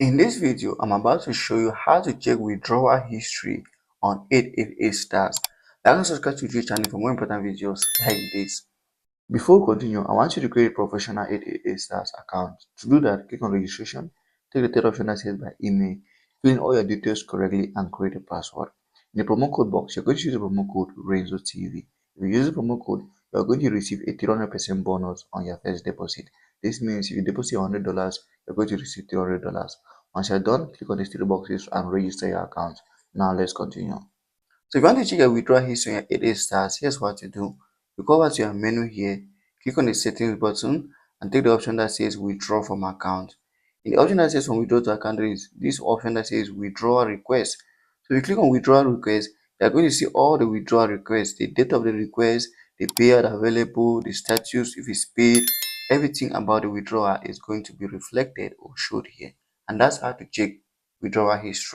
In this video, I'm about to show you how to check withdrawal history on 888stars. Like and subscribe to the channel for more important videos like this. Before we continue, I want you to create a professional 888stars account. To do that, click on registration, take the third option that says by email, fill in all your details correctly and create a password. In the promo code box, you're going to use the promo code RenzoTV. If you use the promo code, you're going to receive a 300% bonus on your first deposit. This means if you deposit $100, you're going to receive $300. Once you're done, click on these three boxes and register your account. Now let's continue. So if you want to check your withdrawal history on 888stars, here's what to do. You go over to your menu here, click on the settings button and take the option that says withdraw from account. In the option that says from withdraw to account, there is this option that says withdrawal request. So if you click on withdrawal request, you are going to see all the withdrawal requests, the date of the request, the payout available, the status, if it's paid, everything about the withdrawal is going to be reflected or showed here. And that's how to check withdrawal history.